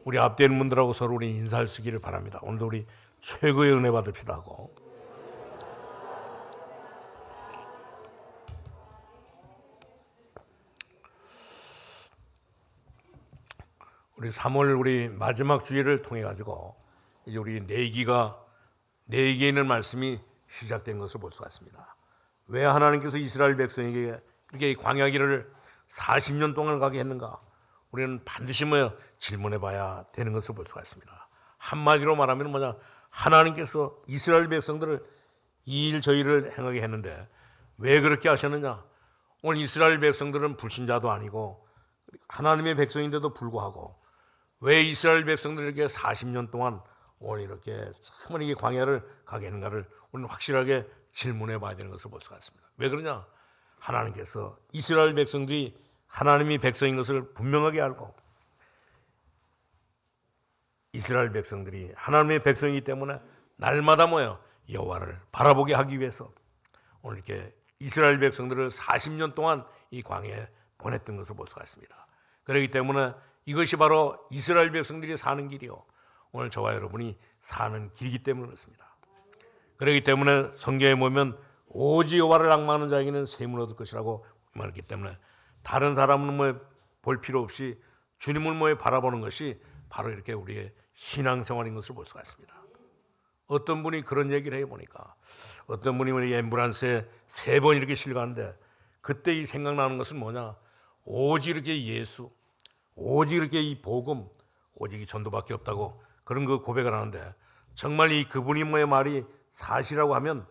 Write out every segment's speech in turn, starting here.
우리 앞에 있는 분들하고 서로 우리 인사를 쓰기를 바랍니다. 오늘도 우리 최고의 은혜 받읍시다 하고. 우리 3월 우리 마지막 주일을 통해 가지고 이제 우리 내기에 있는 말씀이 시작된 것을 볼 수가 있습니다. 왜 하나님께서 이스라엘 백성에게 이렇게 광야 길을 40년 동안 가게 했는가? 우리는 반드시 질문해 봐야 되는 것을 볼 수가 있습니다. 한마디로 말하면 하나님께서 이스라엘 백성들을 이 일 저 일을 행하게 했는데 왜 그렇게 하셨느냐? 오늘 이스라엘 백성들은 불신자도 아니고 하나님의 백성인데도 불구하고 왜 이스라엘 백성들에게 40년 동안 오늘 이렇게 참 이게 광야를 가게 했는가를 오늘 확실하게 질문해 봐야 되는 것을 볼 수가 있습니다. 왜 그러냐? 하나님께서 이스라엘 백성들이 하나님이 백성인 것을 분명하게 알고 이스라엘 백성들이 하나님의 백성이기 때문에 날마다 여호와를 바라보게 하기 위해서 오늘 이렇게 이스라엘 백성들을 40년 동안 이 광야에 보냈던 것을 볼 수가 있습니다. 그렇기 때문에 이것이 바로 이스라엘 백성들이 사는 길이요, 오늘 저와 여러분이 사는 길이기 때문에 그렇습니다. 그렇기 때문에 성경에 보면 오직 여호와를 앙망하는 자에게는 샘을 얻을 것이라고 말했기 때문에 다른 사람은 볼 필요 없이 주님을 바라보는 것이 바로 이렇게 우리의 신앙생활인 것을 볼 수가 있습니다. 어떤 분이 그런 얘기를 해보니까 어떤 분이 우리 앰뷸런스에 3번 이렇게 실가는데 그때 이 생각나는 것은 뭐냐? 오직 이렇게 예수, 오직 이렇게 이 복음, 오직 이 전도밖에 없다고 그런 그 고백을 하는데 정말 이 그분이 말이 사실이라고 하면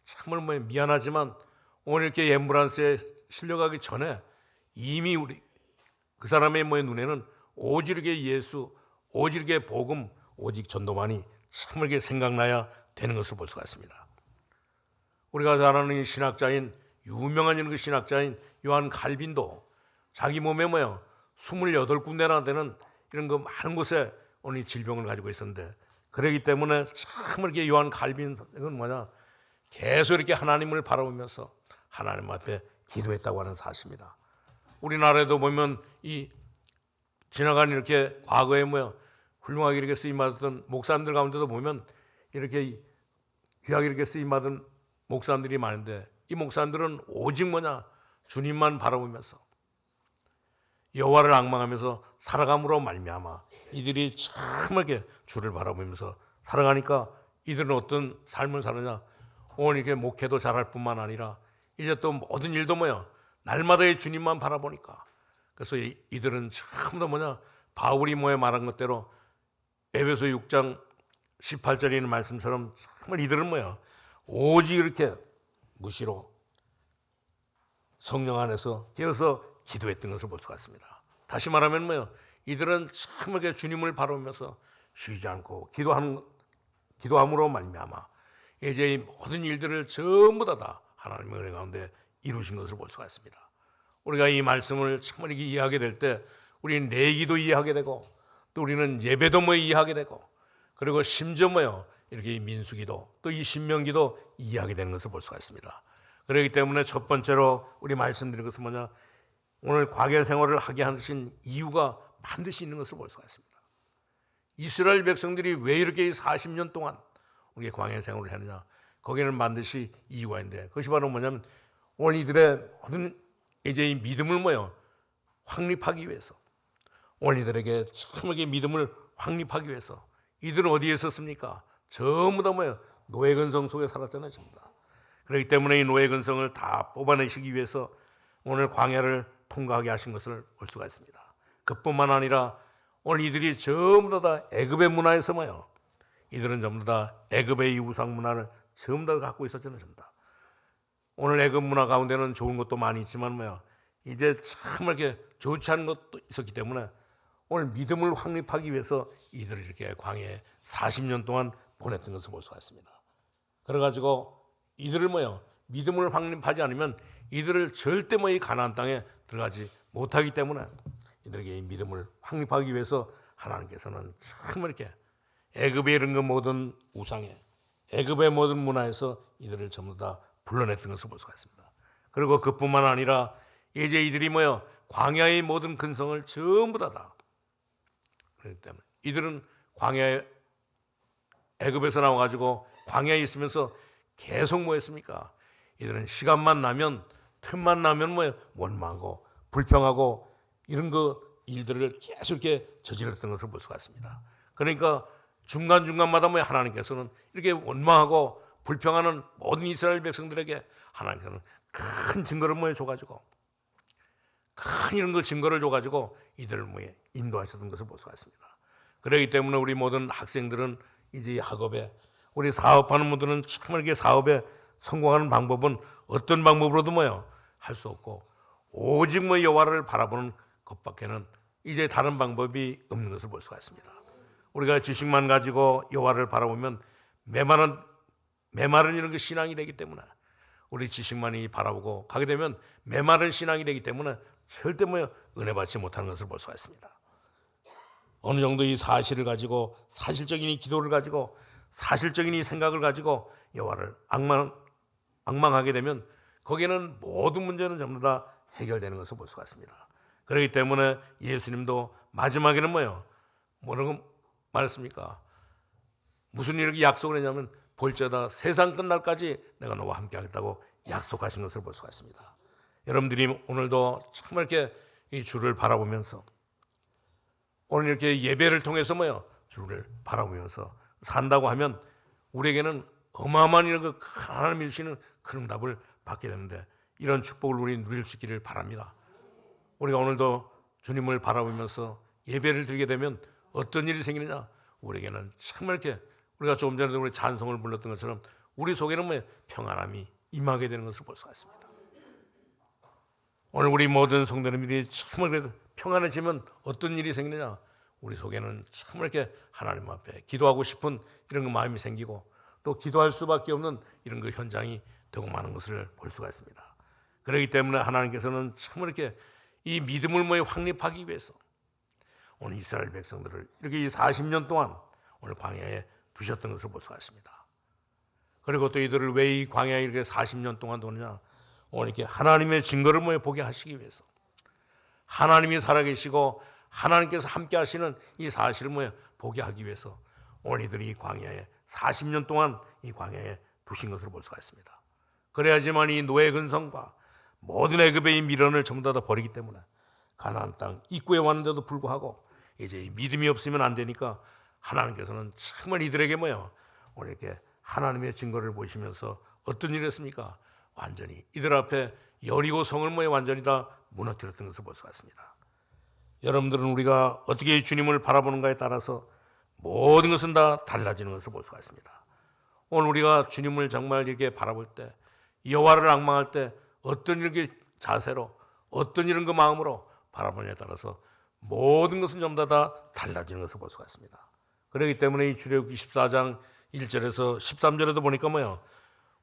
정말 미안하지만 오늘 이렇게 앰뷸런스에 실려가기 전에 이미 우리 그 사람의 눈에는 오직 이렇게 예수, 오직 이렇게 복음, 오직 전도만이 참 이렇게 생각나야 되는 것을 볼 수가 있습니다. 우리가 잘 아는 신학자인 유명한 그 신학자인 요한 칼빈도 자기 몸에 28군데나 되는 이런 그 많은 곳에 오늘 질병을 가지고 있었는데 그러기 때문에 참 이렇게 요한 칼빈은 계속 이렇게 하나님을 바라보면서 하나님 앞에 기도했다고 하는 사실입니다. 우리나라에도 보면 이 지나간 이렇게 과거에 훌륭하게 이렇게 쓰임받았던 목사님들 가운데도 보면 이렇게 귀하게 이렇게 쓰임받은 목사님들이 많은데 이 목사님들은 오직 주님만 바라보면서 여호와를 앙망하면서 살아감으로 말미암아 이들이 참 이렇게 주를 바라보면서 살아가니까 이들은 어떤 삶을 사느냐? 오늘 이렇게 목회도 잘할 뿐만 아니라 이제 또 모든 일도 날마다의 주님만 바라보니까 그래서 이들은 참도 바울이 말한 것대로 에베소 6장 18절에 있는 말씀처럼 정말 이들은 오직 이렇게 무시로 성령 안에서 깨어서 기도했던 것을 볼 수가 있습니다. 다시 말하면 이들은 참 이렇게 주님을 바라보면서 쉬지 않고 기도함으로 말미암아 이제 이 모든 일들을 전부 다 하나님의 은혜 가운데 이루신 것을 볼 수가 있습니다. 우리가 이 말씀을 정말 이렇게 이해하게 될 때 우리는 내기도 이해하게 되고 또 우리는 예배도 이해하게 되고 그리고 심지어 이렇게 이 민수기도 또 이 신명기도 이해하게 되는 것을 볼 수가 있습니다. 그렇기 때문에 첫 번째로 우리 말씀드린 것은 오늘 과거 생활을 하게 하신 이유가 반드시 있는 것을 볼 수가 있습니다. 이스라엘 백성들이 왜 이렇게 40년 동안 우리의 광야 생활을 했느냐? 거기에는 반드시 이유가 있는데 그것이 바로 뭐냐면 오늘 이들의 모든 이제 이 믿음을 확립하기 위해서 오늘 이들에게 참하게 믿음을 확립하기 위해서 이들은 어디에 있었습니까? 전부 다 노예 근성 속에 살았잖아요. 전부 다. 그렇기 때문에 이 노예 근성을 다 뽑아내시기 위해서 오늘 광야를 통과하게 하신 것을 볼 수가 있습니다. 그뿐만 아니라 오늘 이들이 전부 다 애굽의 문화에서 이들은 전부 다 애굽의 이 우상 문화를 전부 다 갖고 있었잖아요. 전부 다. 오늘 애굽 문화 가운데는 좋은 것도 많이 있지만 이제 참 이렇게 좋지 않은 것도 있었기 때문에 오늘 믿음을 확립하기 위해서 이들을 이렇게 광야에 40년 동안 보냈던 것을 볼 수가 있습니다. 그래가지고 이들을 믿음을 확립하지 않으면 이들을 절대 이 가나안 땅에 들어가지 못하기 때문에 이들에게 이 믿음을 확립하기 위해서 하나님께서는 참 이렇게 애굽의 이런 그 모든 우상에 애굽의 모든 문화에서 이들을 전부 다 불러냈던 것을 볼 수가 있습니다. 그리고 그뿐만 아니라 이제 이들이 광야의 모든 근성을 전부 다 그렇기 때문에 이들은 광야에 애굽에서 나와가지고 광야에 있으면서 계속 뭐 했습니까? 이들은 시간만 나면 틈만 나면 뭐 원망하고 불평하고 이런 거 일들을 계속 이렇게 저질렀던 것을 볼 수가 있습니다. 그러니까 중간중간마다 뭐 하나님께서는 이렇게 원망하고 불평하는 모든 이스라엘 백성들에게 하나님께서는 큰 증거를 뭐 줘가지고 큰 이런 거 증거를 줘가지고 이들을 뭐 인도하셨던 것을 볼 수가 있습니다. 그렇기 때문에 우리 모든 학생들은 이제 학업에 우리 사업하는 분들은 정말 이게 사업에 성공하는 방법은 어떤 방법으로도 뭐요 할 수 없고 오직 뭐 여호와를 바라보는 것밖에는 이제 다른 방법이 없는 것을 볼 수가 있습니다. 우리가 지식만 가지고 여호와를 바라보면 메마른 이런 게 신앙이 되기 때문에 우리 지식만이 바라보고 가게 되면 메마른 신앙이 되기 때문에 절대 뭐 은혜 받지 못하는 것을 볼 수가 있습니다. 어느 정도 이 사실을 가지고 사실적인 이 기도를 가지고 사실적인 이 생각을 가지고 여호와를 앙망하게 되면 거기에는 모든 문제는 전부 다 해결되는 것을 볼 수가 있습니다. 그렇기 때문에 예수님도 마지막에는 뭐라고 말했습니까? 무슨 일을 약속을 했냐면 볼지어다 세상 끝날까지 내가 너와 함께 하겠다고 약속하신 것을 볼 수가 있습니다. 여러분들이 오늘도 정말 이렇게 이 주를 바라보면서 오늘 이렇게 예배를 통해서 주를 바라보면서 산다고 하면 우리에게는 어마어마한 이런 그 하나님이 주시는 큰 응답을 받게 되는데 이런 축복을 우리 누릴 수 있기를 바랍니다. 우리가 오늘도 주님을 바라보면서 예배를 드리게 되면 어떤 일이 생기느냐? 우리에게는 정말 이렇게 우리가 조금 전에도 우리 찬송을 불렀던 것처럼 우리 속에는 평안함이 임하게 되는 것을 볼 수가 있습니다. 오늘 우리 모든 성도님들이 정말 평안해지면 어떤 일이 생기느냐? 우리 속에는 정말 이렇게 하나님 앞에 기도하고 싶은 이런 그 마음이 생기고 또 기도할 수밖에 없는 이런 그 현장이 되고 마는 것을 볼 수가 있습니다. 그렇기 때문에 하나님께서는 정말 이렇게 이 믿음을 확립하기 위해서 오늘 이스라엘 백성들을 이렇게 40년 동안 오늘 광야에 두셨던 것을 볼 수가 있습니다. 그리고 또 이들을 왜 이 광야에 이렇게 40년 동안 두느냐? 오늘 이렇게 하나님의 증거를 보게 하시기 위해서 하나님이 살아계시고 하나님께서 함께 하시는 이 사실을 보게 하기 위해서 오늘 이들이 이 광야에 40년 동안 이 광야에 두신 것을 볼 수가 있습니다. 그래야지만 이 노예 근성과 모든 애굽의 이 미련을 전부 다 버리기 때문에 가나안 땅 입구에 왔는데도 불구하고 이제 이 믿음이 없으면 안 되니까 하나님께서는 정말 이들에게 오늘 이렇게 하나님의 증거를 보시면서 어떤 일을 했습니까? 완전히 이들 앞에 여리고 성을 완전히 다 무너뜨렸던 것을 볼 수가 있습니다. 여러분들은 우리가 어떻게 주님을 바라보는가에 따라서 모든 것은 다 달라지는 것을 볼 수가 있습니다. 오늘 우리가 주님을 정말 이렇게 바라볼 때 여호와를 앙망할 때 어떤 이렇게 자세로 어떤 이런 그 마음으로 바라보냐에 따라서 모든 것은 전부 다 달라지는 것을 볼 수가 있습니다. 그렇기 때문에 이 출애굽기 14장 1절에서 13절에도 보니까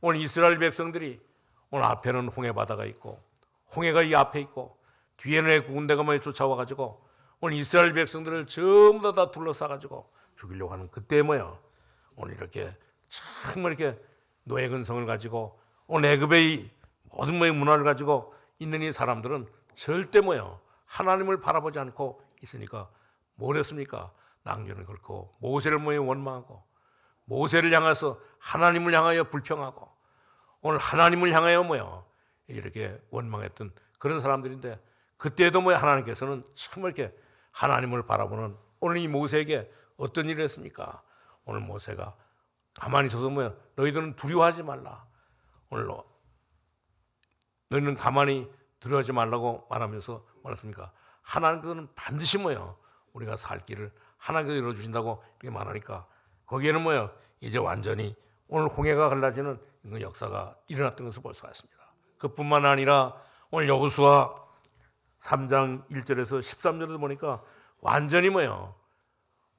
오늘 이스라엘 백성들이 오늘 앞에는 홍해 바다가 있고 홍해가 이 앞에 있고 뒤에는 애굽 군대가 쫓아와 가지고 오늘 이스라엘 백성들을 전부 다 둘러싸 가지고 죽이려고 하는 그때 오늘 이렇게 정말 이렇게 노예 근성을 가지고 오늘 애굽의 모든 문화를 가지고 있는 이 사람들은 절대 하나님을 바라보지 않고 있으니까 뭘 했습니까? 낭비를 걸고 모세를 원망하고 모세를 향해서 하나님을 향하여 불평하고 오늘 하나님을 향하여 이렇게 원망했던 그런 사람들인데 그때도 하나님께서는 정말 이렇게 하나님을 바라보는 오늘 이 모세에게 어떤 일을 했습니까? 오늘 모세가 가만히 서서 너희들은 두려워하지 말라. 오늘 너희는 가만히 두려워하지 말라고 말하면서 말했습니까? 하나님께서는 반드시 우리가 살 길을 하나님께서 열어주신다고 이렇게 말하니까 거기에는 이제 완전히 오늘 홍해가 갈라지는 그 역사가 일어났던 것을 볼 수가 있습니다. 그뿐만 아니라 오늘 여호수아 3장 1절에서 13절에도 보니까 완전히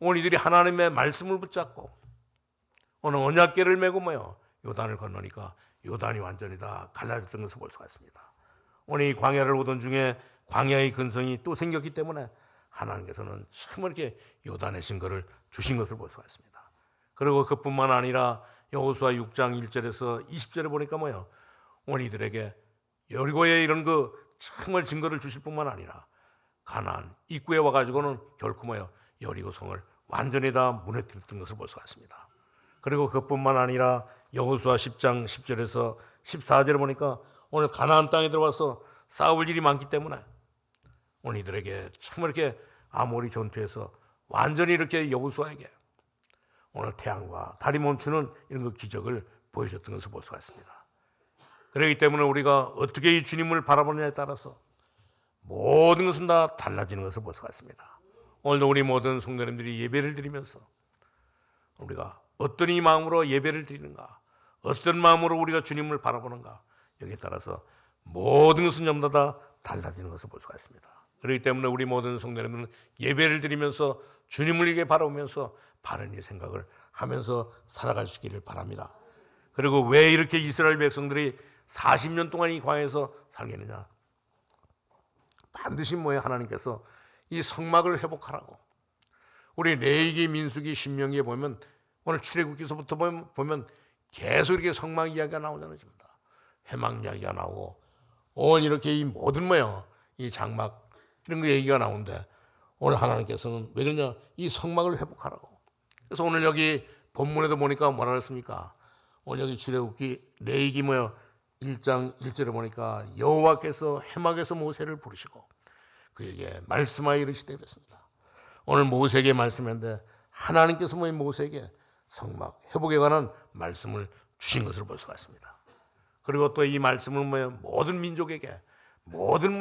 오늘 이들이 하나님의 말씀을 붙잡고 오늘 언약궤를 메고 요단을 건너니까 요단이 완전히 다 갈라졌던 것을 볼 수가 있습니다. 오늘 이 광야를 오던 중에 광야의 근성이 또 생겼기 때문에 하나님께서는 정말 이렇게 요단의 증거를 주신 것을 볼 수가 있습니다. 그리고 그뿐만 아니라 여호수아 6장 1절에서 20절에 보니까 오늘 이들에게 여리고의 이런 그 정말 증거를 주실 뿐만 아니라 가나안 입구에 와가지고는 결코 여리고성을 완전히 다 무너뜨렸던 것을 볼 수가 있습니다. 그리고 그뿐만 아니라 여호수아 10장 10절에서 14절에 보니까 오늘 가나안 땅에 들어와서 싸울 일이 많기 때문에 오늘 이들에게 정말 이렇게 아모리 전투에서 완전히 이렇게 여호수아에게 오늘 태양과 달이 멈추는 이런 그 기적을 보여줬던 것을 볼 수가 있습니다. 그렇기 때문에 우리가 어떻게 이 주님을 바라보느냐에 따라서 모든 것은 다 달라지는 것을 볼 수가 있습니다. 오늘도 우리 모든 성도님들이 예배를 드리면서 우리가 어떤 이 마음으로 예배를 드리는가, 어떤 마음으로 우리가 주님을 바라보는가, 여기에 따라서 모든 것은 전부 다 달라지는 것을 볼 수가 있습니다. 그렇기 때문에 우리 모든 성도님들은 예배를 드리면서 주님을 이렇게 바라보면서 바른 이 생각을 하면서 살아갈 수 있기를 바랍니다. 그리고 왜 이렇게 이스라엘 백성들이 40년 동안 이 광야에서 살겠느냐? 반드시 뭐예요? 하나님께서 이 성막을 회복하라고. 우리 레위기, 민수기, 신명기에 보면 오늘 출애굽기서부터 보면 계속 이렇게 성막 이야기가 나오잖아요. 회막 이야기가 나오고 오늘 이렇게 이 모든 뭐예요? 이 장막 이런 거 얘기가 나오는데 오늘 하나님께서는 왜 그러냐? 이 성막을 회복하라고. 그래서 오늘 여기 본문에도 보니까 뭐라 그랬습니까? 오늘 여기 출애굽기 레위기 1장 1절에 보니까 여호와께서 회막에서 모세를 부르시고 그에게 말씀하여 이르시되 그랬습니다. 오늘 모세에게 말씀했는데 하나님께서 모세에게 성막 회복에 관한 말씀을 주신 것으로 볼 수가 있습니다. 그리고 또 이 말씀을 모든 민족에게 모든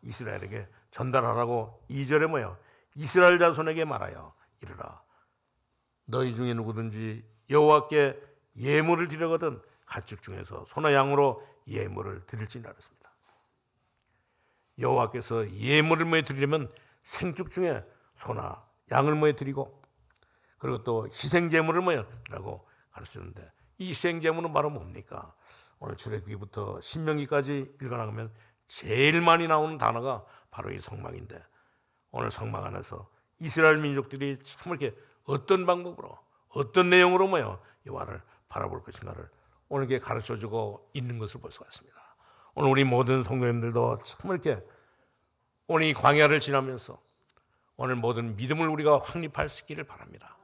이스라엘에게 전달하라고 2절에 이스라엘 자손에게 말하여 이르라. 너희 중에 누구든지 여호와께 예물을 드리거든 가축 중에서 소나 양으로 예물을 드릴지니라 그랬습니다. 여호와께서 예물을 드리려면 생축 중에 소나 양을 드리고 그리고 또 희생제물을 라고 가르치는데 이 희생제물은 바로 뭡니까? 오늘 출애굽기부터 신명기까지 읽어나가면 제일 많이 나오는 단어가 바로 이 성막인데 오늘 성막 안에서 이스라엘 민족들이 참 이렇게 어떤 방법으로 어떤 내용으로 여호와를 바라볼 것인가를 오늘 이렇게 가르쳐주고 있는 것을 볼 수가 있습니다. 오늘 우리 모든 성도님들도 참 이렇게 오늘 이 광야를 지나면서 오늘 모든 믿음을 우리가 확립할 수 있기를 바랍니다.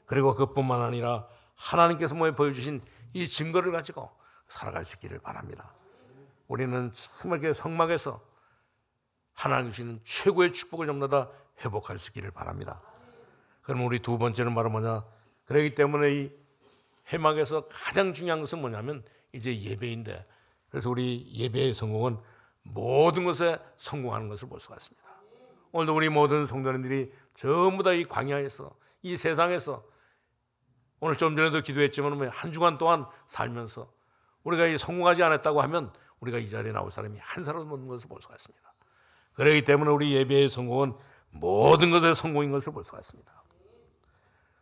그리고 그뿐만 아니라 하나님께서 보여주신 이 증거를 가지고 살아갈 수 있기를 바랍니다. 우리는 정말 이렇게 성막에서 하나님 주시는 최고의 축복을 전부 다 회복할 수 있기를 바랍니다. 그럼 우리 두 번째는 바로 뭐냐? 그렇기 때문에 이 회막에서 가장 중요한 것은 뭐냐면 이제 예배인데 그래서 우리 예배의 성공은 모든 것에 성공하는 것을 볼 수가 있습니다. 오늘도 우리 모든 성도님들이 전부 다 이 광야에서 이 세상에서 오늘 좀 전에도 기도했지만 한 주간 동안 살면서 우리가 이 성공하지 않았다고 하면 우리가 이 자리에 나올 사람이 한 사람도 없는 것을 볼 수가 있습니다. 그렇기 때문에 우리 예배의 성공은 모든 것의 성공인 것을 볼 수가 있습니다.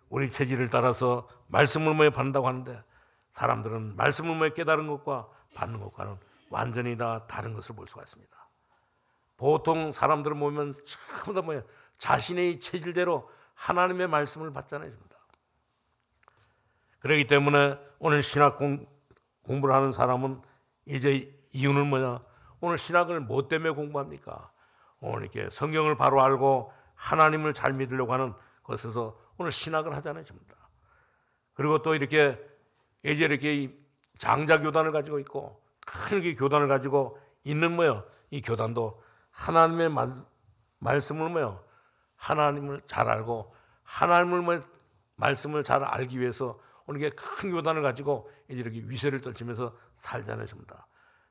우리 체질을 따라서 말씀을 받는다고 하는데 사람들은 말씀을 깨달은 것과 받는 것과는 완전히 다 다른 것을 볼 수가 있습니다. 보통 사람들을 보면 전부 다 자신의 체질대로 하나님의 말씀을 받잖아요. 그렇기 때문에 오늘 신학 공부를 하는 사람은 이제 이유는 뭐냐? 오늘 신학을 뭐 때문에 공부합니까? 오늘 이렇게 성경을 바로 알고 하나님을 잘 믿으려고 하는 것에서 오늘 신학을 하잖아요. 전부 다. 그리고 또 이렇게 이제 이렇게 장자 교단을 가지고 있고 큰 교단을 가지고 있는 이 교단도 하나님의 말씀을 하나님을 잘 알고 하나님을 말씀을 잘 알기 위해서 오늘 이게 큰 교단을 가지고 이제 이렇게 위세를 떨치면서 살잖아요. 전부 다.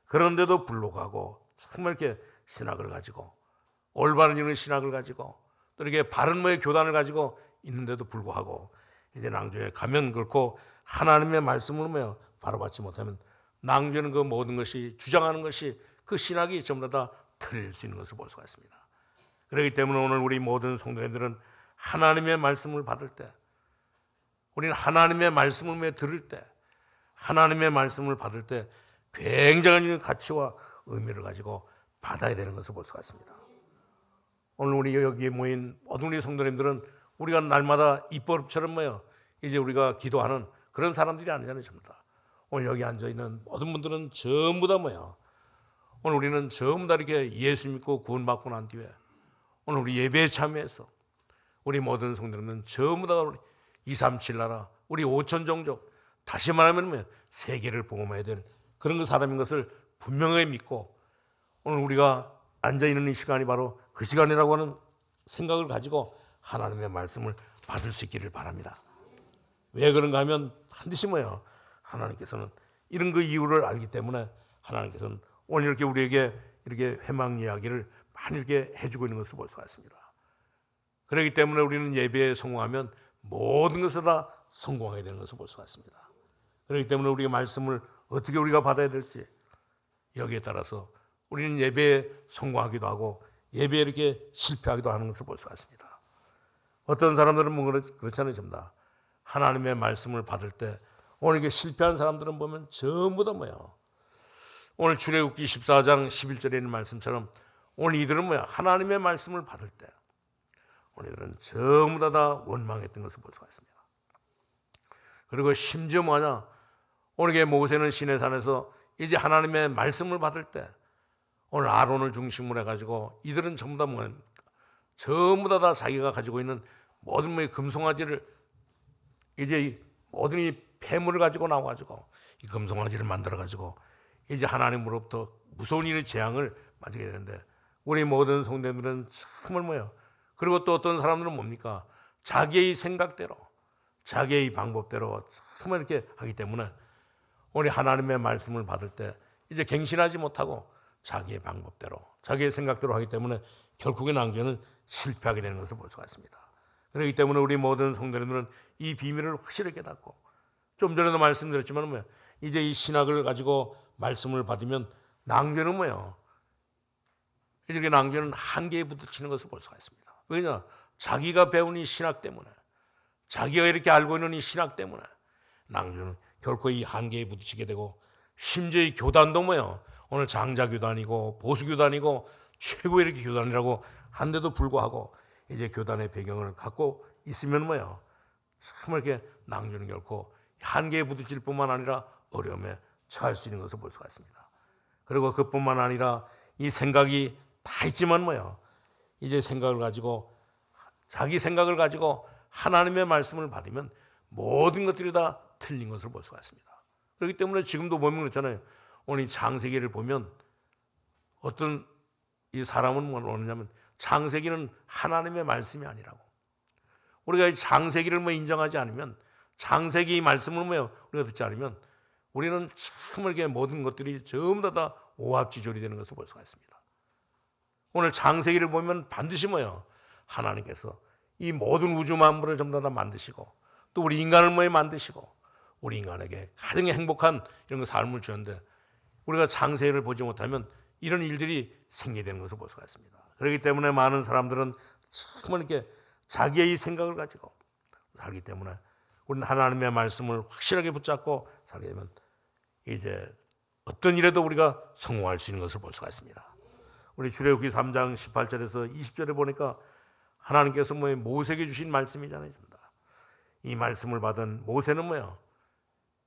그런데도 불구하고 정말 이렇게 신학을 가지고 올바른 이런 신학을 가지고 또 이렇게 바른 교단을 가지고 있는데도 불구하고 이제 낭조에 가면 그렇고 하나님의 말씀을 바로 받지 못하면 낭조는 그 모든 것이 주장하는 것이 그 신학이 전부 다 틀릴 수 있는 것을 볼 수가 있습니다. 그렇기 때문에 오늘 우리 모든 성도님들은 하나님의 말씀을 받을 때 우리는 하나님의 말씀을 들을 때 하나님의 말씀을 받을 때 굉장한 가치와 의미를 가지고 받아야 되는 것을 볼 수가 있습니다. 오늘 우리 여기에 모인 모든 우리 성도님들은 우리가 날마다 입버릇처럼 이제 우리가 기도하는 그런 사람들이 아니잖아요. 전부 다. 오늘 여기 앉아있는 모든 분들은 전부 다 오늘 우리는 전부 다 이렇게 예수 믿고 구원받고 난 뒤에 오늘 우리 예배에 참여해서 우리 모든 성도들은 전부 다 237 나라, 우리 5천 종족, 다시 말하면 뭐 세계를 복음해야 될 그런 그 사람인 것을 분명하게 믿고 오늘 우리가 앉아있는 이 시간이 바로 그 시간이라고 하는 생각을 가지고 하나님의 말씀을 받을 수 있기를 바랍니다. 왜 그런가 하면 반드시 뭐예요? 하나님께서는 이런 그 이유를 알기 때문에 하나님께서는 오늘 이렇게 우리에게 이렇게 회망 이야기를 많이 이렇게 해주고 있는 것을 볼 수가 있습니다. 그렇기 때문에 우리는 예배에 성공하면 모든 것을 다 성공하게 되는 것을 볼 수가 있습니다. 그렇기 때문에 우리가 말씀을 어떻게 우리가 받아야 될지 여기에 따라서 우리는 예배에 성공하기도 하고 예배에 이렇게 실패하기도 하는 것을 볼 수가 있습니다. 어떤 사람들은 뭐 그렇잖아요. 전부 다 하나님의 말씀을 받을 때 오늘 이게 실패한 사람들은 보면 전부 다 뭐예요? 오늘 출애굽기 14장 11절에 있는 말씀처럼 오늘 이들은 뭐야? 하나님의 말씀을 받을 때 오늘들은 전부 다 원망했던 것을 볼 수가 있습니다. 그리고 심지어 뭐냐? 오늘 모세는 시내산에서 이제 하나님의 말씀을 받을 때 오늘 아론을 중심으로 해가지고 이들은 전부 다 뭐 전부 다 자기가 가지고 있는 모든 뭐 금송아지를 이제 모든 이 폐물을 가지고 나와가지고 이 금송아지를 만들어가지고 이제 하나님으로부터 무서운 일의 재앙을 맞게 되는데 우리 모든 성도들은 정말 뭐예요? 그리고 또 어떤 사람들은 뭡니까? 자기의 생각대로 자기의 방법대로 정말 이렇게 하기 때문에 우리 하나님의 말씀을 받을 때 이제 갱신하지 못하고 자기의 방법대로 자기의 생각대로 하기 때문에 결국에 낭비는 실패하게 되는 것을 볼 수가 있습니다. 그렇기 때문에 우리 모든 성도들은 이 비밀을 확실히 깨닫고 좀 전에도 말씀드렸지만 뭐예요? 이제 이 신학을 가지고 말씀을 받으면 낭비는 뭐예요? 이렇게 낭비는 한계에 부딪히는 것을 볼 수가 있습니다. 왜냐? 자기가 배운 이 신학 때문에 자기가 이렇게 알고 있는 이 신학 때문에 낭비는 결코 이 한계에 부딪히게 되고 심지어 이 교단도 뭐예요? 오늘 장자교단이고 보수교단이고 최고의 이렇게 교단이라고 한데도 불구하고 이제 교단의 배경을 갖고 있으면 뭐예요? 정말 이렇게 낭비는 결코 한계에 부딪힐 뿐만 아니라 어려움에 처할 수 있는 것을 볼 수가 있습니다. 그리고 그뿐만 아니라 이 생각이 다 있지만 뭐예요? 이제 생각을 가지고 자기 생각을 가지고 하나님의 말씀을 받으면 모든 것들이 다 틀린 것을 볼 수가 있습니다. 그렇기 때문에 지금도 보면 그렇잖아요. 오늘 창세기를 보면 어떤 이 사람은 뭐냐면 창세기는 하나님의 말씀이 아니라고. 우리가 이 창세기를 뭐 인정하지 않으면 창세기 말씀을 뭐 우리가 듣지 않으면 우리는 정말 이렇게 모든 것들이 전부 다 오합지졸이 되는 것을 볼 수가 있습니다. 오늘 창세기를 보면 반드시 뭐예요? 하나님께서 이 모든 우주 만물을 전부 다 만드시고 또 우리 인간을 뭐 만드시고 우리 인간에게 가장 행복한 이런 거 삶을 주었는데 우리가 창세기를 보지 못하면 이런 일들이 생기게 되는 것을 볼 수가 있습니다. 그렇기 때문에 많은 사람들은 정말 이렇게 자기의 생각을 가지고 살기 때문에 우리는 하나님의 말씀을 확실하게 붙잡고 살게 되면 이제 어떤 일에도 우리가 성공할 수 있는 것을 볼 수가 있습니다. 우리 출애굽기 3장 18절에서 20절에 보니까 하나님께서 뭐 모세에게 주신 말씀이잖아요. 이 말씀을 받은 모세는 뭐예요?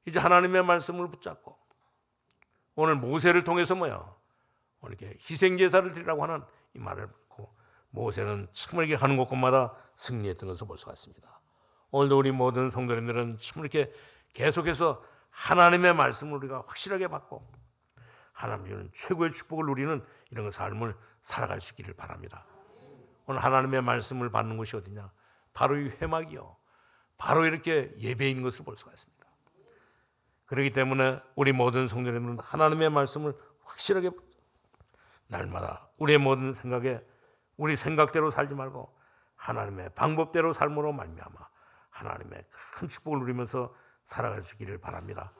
이제 하나님의 말씀을 붙잡고 오늘 모세를 통해서 뭐예요? 오늘 이렇게 희생 제사를 드리라고 하는 이 말을 듣고 모세는 정말 이렇게 하는 곳곳마다 승리했던 것을 볼 수가 있습니다. 오늘도 우리 모든 성도님들은 정말 이렇게 계속해서 하나님의 말씀을 우리가 확실하게 받고 하나님 주는 최고의 축복을 누리는 이런 삶을 살아갈 수 있기를 바랍니다. 오늘 하나님의 말씀을 받는 곳이 어디냐? 바로 이 회막이요. 바로 이렇게 예배인 것을 볼 수가 있습니다. 그렇기 때문에 우리 모든 성도님은 하나님의 말씀을 확실하게 날마다 우리의 모든 생각에 우리 생각대로 살지 말고 하나님의 방법대로 삶으로 말미암아 하나님의 큰 축복을 누리면서 살아갈 수 있기를 바랍니다.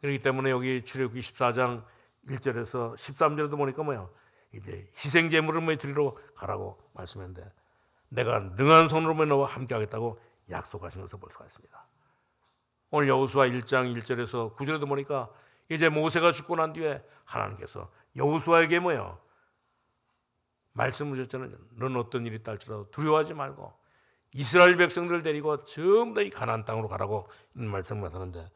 그렇기 때문에 여기 출애굽기 14장 1절에서 13절에도 보니까 뭐야? 이제 희생 제물을 뭐 드리러 가라고 말씀했는데 내가 능한 손으로 너와 함께 하겠다고 약속하신 것을 볼 수가 있습니다. 오늘 여호수아 1장 1절에서 9절에도 보니까 이제 모세가 죽고 난 뒤에 하나님께서 여호수아에게 뭐예요? 말씀을 주셨잖아요. 너는 어떤 일이 있다 할지라도 두려워하지 말고 이스라엘 백성들을 데리고 전부 다 이 가나안 땅으로 가라고 말씀을 하셨는데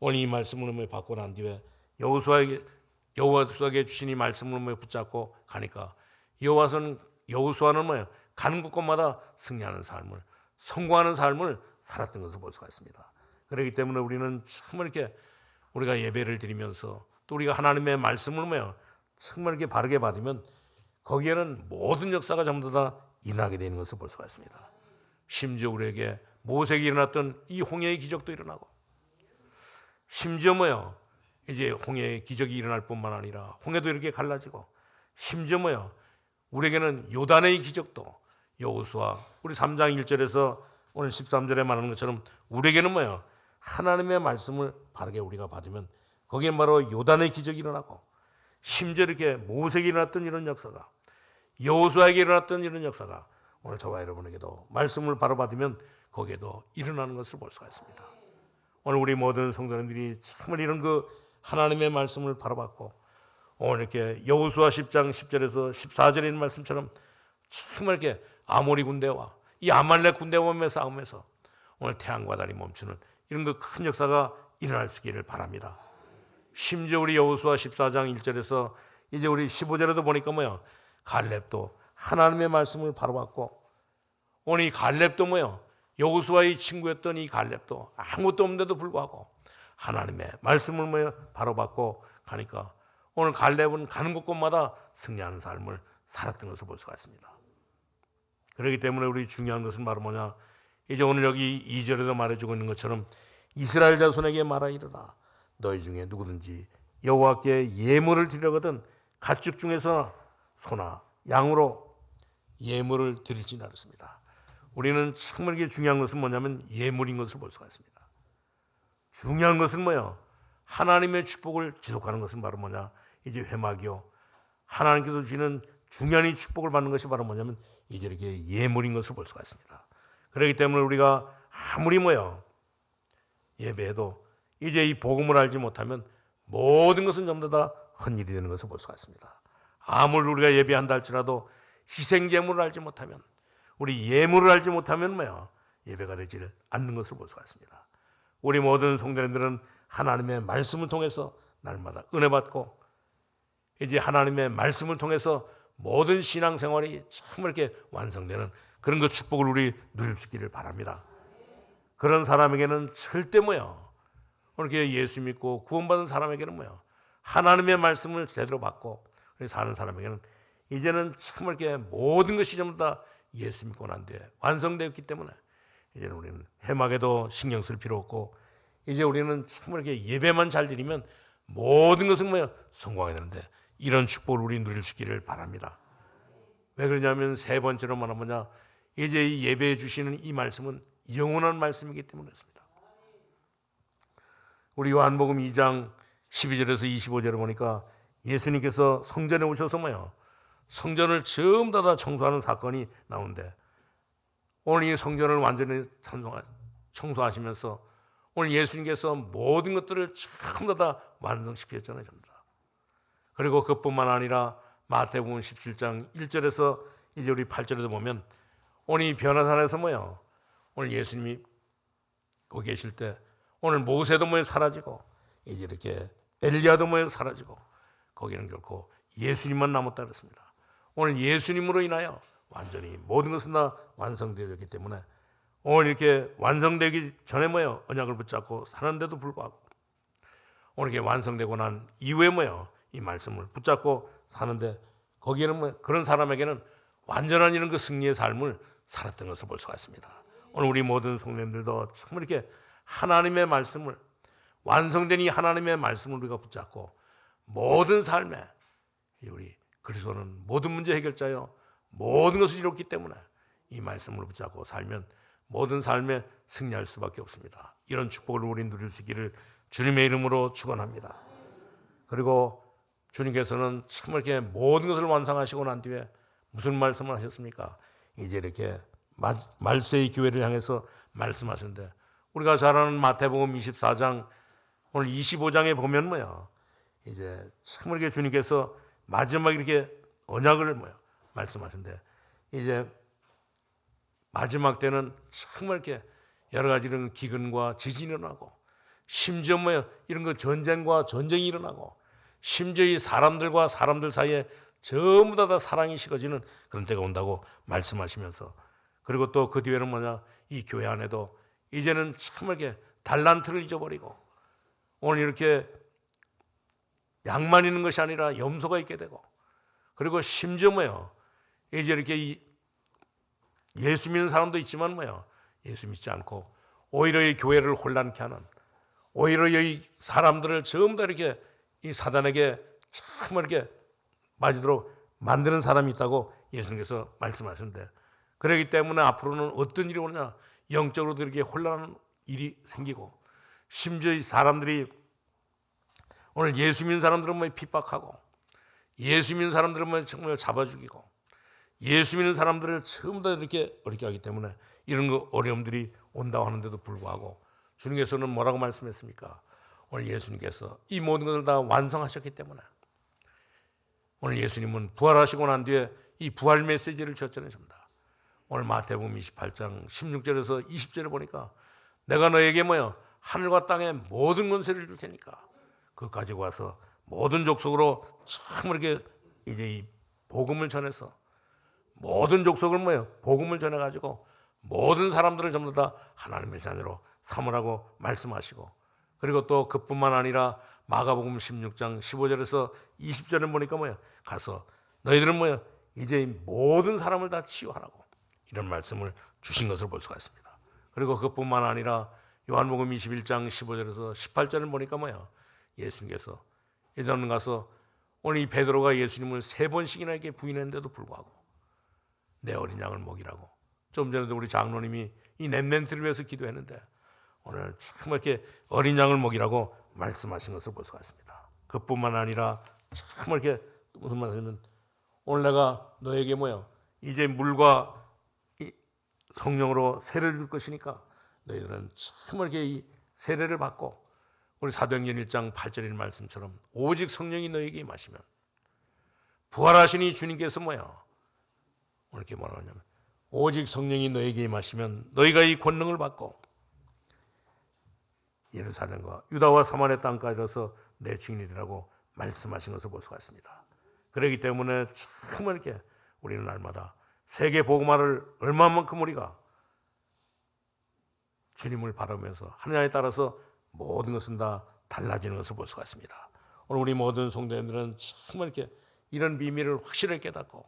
오늘 이 말씀을 받고 난 뒤에 여호수아에게 주신 이 말씀을 붙잡고 가니까 여호수아는 뭐예요? 가는 곳곳마다 승리하는 삶을, 성공하는 삶을 살았던 것을 볼 수가 있습니다. 그렇기 때문에 우리는 정말 이렇게 우리가 예배를 드리면서 또 우리가 하나님의 말씀을 정말 이렇게 바르게 받으면 거기에는 모든 역사가 전부 다 일어나게 되는 것을 볼 수가 있습니다. 심지어 우리에게 모세에게 일어났던 이 홍해의 기적도 일어나고, 심지어 이제 홍해의 기적이 일어날 뿐만 아니라 홍해도 이렇게 갈라지고, 심지어 우리에게는 요단의 기적도, 여호수아 우리 3장 1절에서 오늘 13절에 말하는 것처럼 우리에게는 하나님의 말씀을 바르게 우리가 받으면 거기엔 바로 요단의 기적이 일어나고, 심지어 이렇게 모세에게 일어났던 이런 역사가, 여호수아에게 일어났던 이런 역사가 오늘 저와 여러분에게도 말씀을 바로 받으면 거기에도 일어나는 것을 볼 수가 있습니다. 오늘 우리 모든 성도님들이 정말 이런 하나님의 말씀을 바로 받고, 오늘 이렇게 여호수아 10장 10절에서 14절에 있는 말씀처럼 정말 이렇게 아모리 군대와 이 아말렉 군대와 싸움에서 오늘 태양과 달이 멈추는 이런 큰 역사가 일어날 수 있기를 바랍니다. 심지어 우리 여호수아 14장 1절에서 이제 우리 15절에도 보니까 갈렙도 하나님의 말씀을 바로 받고, 오늘 이 갈렙도 여호수아의 친구였던 이 갈렙도 아무것도 없는데도 불구하고 하나님의 말씀을 바로 받고 가니까 오늘 갈렙은 가는 곳곳마다 승리하는 삶을 살았던 것을 볼 수가 있습니다. 그렇기 때문에 우리 중요한 것은 바로 이제 오늘 여기 2절에도 말해주고 있는 것처럼 이스라엘 자손에게 말하 이르라. 너희 중에 누구든지 여호와께 예물을 드리려거든 가축 중에서 소나 양으로 예물을 드릴지는 않습니다. 우리는 정말 이게 중요한 것은 예물인 것을 볼 수가 있습니다. 중요한 것은 하나님의 축복을 지속하는 것은 바로 이제 회막이요, 하나님께서 주시는 중요한 이 축복을 받는 것이 바로 이제 이렇게 예물인 것을 볼 수가 있습니다. 그렇기 때문에 우리가 아무리 예배해도 이제 이 복음을 알지 못하면 모든 것은 전부 다 헛일이 되는 것을 볼 수가 있습니다. 아무리 우리가 예배한다 할지라도 희생제물을 알지 못하면, 우리 예물을 알지 못하면 예배가 되지 않는 것을 볼 수가 있습니다. 우리 모든 성도님들은 하나님의 말씀을 통해서 날마다 은혜 받고, 이제 하나님의 말씀을 통해서 모든 신앙생활이 정말 이렇게 완성되는 그런 축복을 우리 누릴 수 있기를 바랍니다. 그런 사람에게는 절대 이렇게 예수 믿고 구원받은 사람에게는 하나님의 말씀을 제대로 받고 사는 사람에게는 이제는 정말 이렇게 모든 것이 전부 다 예수 믿고 난 뒤에 완성되었기 때문에 이제는 우리는 해막에도 신경 쓸 필요 없고, 이제 우리는 정말 이렇게 예배만 잘 드리면 모든 것은 성공하게 되는데, 이런 축복을 우리 누릴 수 있기를 바랍니다. 왜 그러냐면 세 번째로 말하면 이제 이 예배해 주시는 이 말씀은 영원한 말씀이기 때문에 그렇습니다. 우리 요한복음 2장 12절에서 25절에 보니까 예수님께서 성전에 오셔서 성전을 전부 다 청소하는 사건이 나오는데, 오늘 이 성전을 완전히 청소하시면서 오늘 예수님께서 모든 것들을 전부 다 완성시켰잖아요. 전부 다. 그리고 그뿐만 아니라 마태복음 17장 1절에서 이제 우리 8절에도 보면 오늘 이 변화산에서 오늘 예수님이 거기 계실 때 오늘 모세도 사라지고 이제 이렇게 엘리야도 사라지고 거기는 결코 예수님만 남았다 그랬습니다. 오늘 예수님으로 인하여 완전히 모든 것은 다 완성되었기 때문에 오늘 이렇게 완성되기 전에 언약을 붙잡고 사는데도 불구하고 오늘 이렇게 완성되고 난 이후에 이 말씀을 붙잡고 사는데 거기에는 그런 사람에게는 완전한 이런 승리의 삶을 살았던 것을 볼 수가 있습니다. 오늘 우리 모든 성도님들도 정말 이렇게 하나님의 말씀을, 완성된 이 하나님의 말씀을 우리가 붙잡고 모든 삶에 우리 그리스도는 모든 문제 해결자요 모든 것을 이뤘기 때문에 이 말씀을 붙잡고 살면 모든 삶에 승리할 수밖에 없습니다. 이런 축복을 우리 누릴 수 있기를 주님의 이름으로 축원합니다. 그리고 주님께서는 정말 이렇게 모든 것을 완성하시고 난 뒤에 무슨 말씀을 하셨습니까? 이제 이렇게 말세의 교회를 향해서 말씀하셨는데, 우리가 잘 아는 마태복음 24장 오늘 25장에 보면 이제 정말 이렇게 주님께서 마지막에 이렇게 언약을 말씀하셨는데, 이제 마지막 때는 정말 이렇게 여러 가지 이런 기근과 지진이 일어나고, 심지어 이런 전쟁과 전쟁이 일어나고, 심지어 이 사람들과 사람들 사이에 전부 다 사랑이 식어지는 그런 때가 온다고 말씀하시면서, 그리고 또 그 뒤에는 뭐냐, 이 교회 안에도 이제는 참 이렇게 달란트를 잊어버리고 오늘 이렇게 양만 있는 것이 아니라 염소가 있게 되고, 그리고 심지어 뭐요, 이제 이렇게 예수 믿는 사람도 있지만 뭐요, 예수 믿지 않고 오히려 이 교회를 혼란케 하는, 오히려 이 사람들을 전부 다 이렇게 이 사단에게 참 이렇게 맞이도록 만드는 사람이 있다고 예수님께서 말씀하셨는데, 그렇기 때문에 앞으로는 어떤 일이 오느냐, 영적으로도 이렇게 혼란한 일이 생기고, 심지어 이 사람들이 오늘 예수 믿는 사람들은 뭐 핍박하고, 예수 믿는 사람들은 뭐 정말 잡아 죽이고, 예수 믿는 사람들을 처음 다 이렇게 어렵게 하기 때문에 이런 거 어려움들이 온다고 하는데도 불구하고 주님께서는 뭐라고 말씀했습니까? 오늘 예수님께서 이 모든 것을 다 완성하셨기 때문에, 오늘 예수님은 부활하시고 난 뒤에 이 부활 메시지를 전해줍니다. 오늘 마태복음 28장 16절에서 20절에 보니까 내가 너에게 뭐요, 하늘과 땅의 모든 권세를 줄 테니까 그거 가지고 와서 모든 족속으로 참 이렇게 이제 이 복음을 전해서 모든 족속을 뭐요, 복음을 전해가지고 모든 사람들을 전부 다 하나님의 자녀로 삼으라고 말씀하시고, 그리고 또 그뿐만 아니라 마가복음 16장 15절에서 20절에 보니까 뭐야, 가서 너희들은 뭐야, 이제 모든 사람을 다 치유하라고 이런 말씀을 주신 것을 볼 수가 있습니다. 그리고 그뿐만 아니라 요한복음 21장 15절에서 18절을 보니까 뭐야, 예수님께서 이들은 가서 오늘 이 베드로가 예수님을 3번씩이나 이렇게 부인했는데도 불구하고 내 어린 양을 먹이라고, 좀 전에도 우리 장로님이 이 렘넌트를 위해서 기도했는데 오늘 참 이렇게 어린 양을 먹이라고 말씀하신 것을 볼 수가 있습니다. 그뿐만 아니라 참 이렇게 무슨 말이냐면, 오늘 내가 너에게 뭐야, 이제 물과 이 성령으로 세례를 줄 것이니까 너희들은 참 이렇게 이 세례를 받고, 우리 사도행전 1장 8절의 말씀처럼 오직 성령이 너에게 임하시면, 부활하신 이 주님께서 뭐야, 오늘 이렇게 뭐라고 하냐면 오직 성령이 너에게 임하시면 너희가 이 권능을 받고 예루살렘과 유다와 사마리아 땅까지로서 내 증인이라고 말씀하신 것을 볼 수가 있습니다. 그렇기 때문에 참 이렇게 우리는 날마다 세계 복음화를 얼마만큼 우리가 주님을 바라보면서 하느냐에 따라서 모든 것은 다 달라지는 것을 볼 수가 있습니다. 오늘 우리 모든 성도님들은 정말 이렇게 이런 비밀을 확실하게 깨닫고,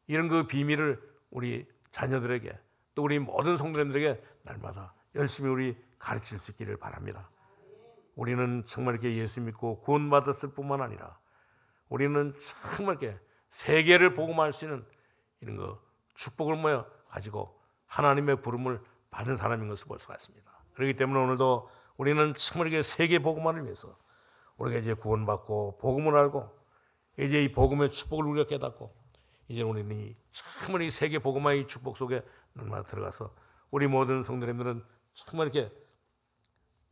이런 그 비밀을 우리 자녀들에게 또 우리 모든 성도님들에게 날마다 열심히 우리 가르칠 수 있기를 바랍니다. 우리는 정말 이렇게 예수 믿고 구원받았을 뿐만 아니라 우리는 정말 이렇게 세계를 복음할 수 있는 이런 거 축복을 모여 가지고 하나님의 부름을 받은 사람인 것을 볼 수가 있습니다. 그렇기 때문에 오늘도 우리는 정말 이렇게 세계 복음화를 위해서 우리가 이제 구원받고 복음을 알고 이제 이 복음의 축복을 우리가 깨닫고, 이제 우리는 정말 이 세계 복음화의 축복 속에 날마다 들어가서 우리 모든 성도님들은 정말 이렇게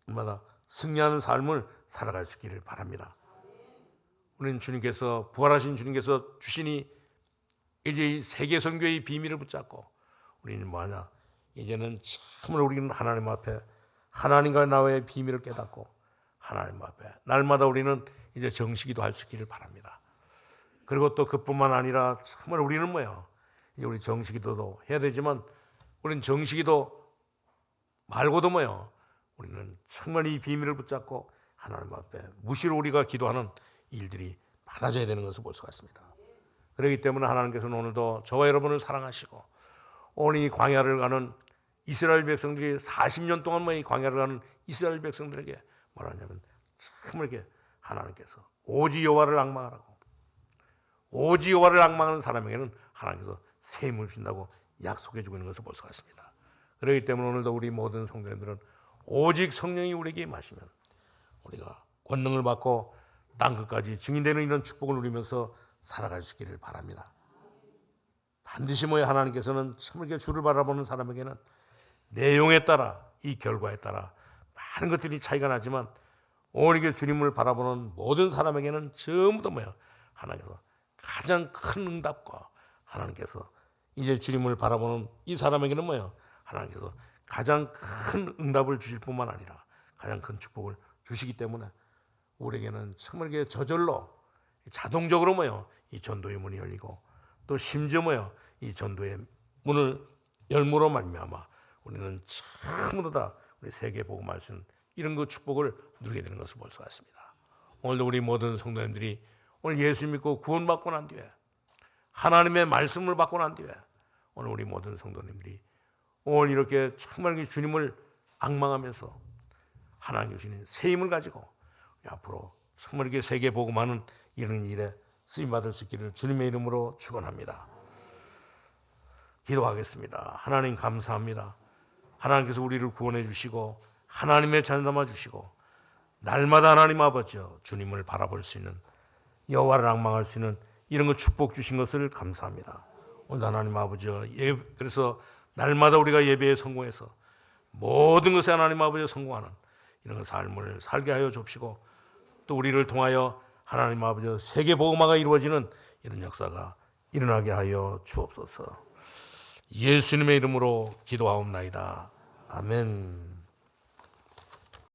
날마다 승리하는 삶을 살아갈 수 있기를 바랍니다. 우리는 주님께서, 부활하신 주님께서 주시니 이제 이 세계 선교의 비밀을 붙잡고 우리는 뭐하냐, 이제는 정말 우리는 하나님 앞에 하나님과 나와의 비밀을 깨닫고 하나님 앞에 날마다 우리는 이제 정식기도 할 수 있기를 바랍니다. 그리고 또 그뿐만 아니라 정말 우리는 뭐예요, 이제 우리 정식기도도 해야 되지만 우리는 정식기도 말고도 뭐예요, 우리는 정말 이 비밀을 붙잡고 하나님 앞에 무시로 우리가 기도하는 일들이 많아져야 되는 것을 볼 수가 있습니다. 그렇기 때문에 하나님께서는 오늘도 저와 여러분을 사랑하시고 오늘 이 광야를 가는 이스라엘 백성들이 40년 동안 이 광야를 가는 이스라엘 백성들에게 뭐라냐면 정말 이렇게 하나님께서 오직 여호와를 앙망하라고, 오직 여호와를 앙망하는 사람에게는 하나님께서 샘을 준다고 약속해 주고 있는 것을 볼 수가 있습니다. 그렇기 때문에 오늘도 우리 모든 성도님들은 오직 성령이 우리에게 임하시면 우리가 권능을 받고 땅 끝까지 증인되는 이런 축복을 누리면서 살아갈 수 있기를 바랍니다. 반드시 뭐야, 하나님께서는 참 이렇게 주를 바라보는 사람에게는 내용에 따라 이 결과에 따라 많은 것들이 차이가 나지만 오늘 이게 주님을 바라보는 모든 사람에게는 전부 다 뭐야, 하나님께서 가장 큰 응답과 하나님께서 이제 주님을 바라보는 이 사람에게는 뭐야, 하나님께서 가장 큰 응답을 주실 뿐만 아니라 가장 큰 축복을 주시기 때문에 우리에게는 정말 이게 저절로 자동적으로 뭐요, 이 전도의 문이 열리고 또 심지어 뭐요 이 전도의 문을 열므로 말미암아 우리는 참으로 다 우리 세계 복음 말씀 이런 그 축복을 누리게 되는 것을 볼 수가 있습니다. 오늘도 우리 모든 성도님들이 오늘 예수 믿고 구원받고 난 뒤에 하나님의 말씀을 받고 난 뒤에 오늘 우리 모든 성도님들이 오늘 이렇게 정말 주님을 앙망하면서 하나님 주시는 새 힘을 가지고 앞으로 정말 이렇게 세계 복음하는 이런 일에 쓰임 받을 수 있기를 주님의 이름으로 축원합니다. 기도하겠습니다. 하나님 감사합니다. 하나님께서 우리를 구원해 주시고 하나님의 자녀 삼아 주시고 날마다 하나님 아버지여 주님을 바라볼 수 있는 여호와를 앙망할 수 있는 이런 거 축복 주신 것을 감사합니다. 오늘 하나님 아버지여 그래서 날마다 우리가 예배에 성공해서 모든 것에 하나님 아버지여 성공하는 이런 삶을 살게 하여 주시고 또 우리를 통하여 하나님 아버지여 세계 복음화가 이루어지는 이런 역사가 일어나게 하여 주옵소서. 예수님의 이름으로 기도하옵나이다. 아멘.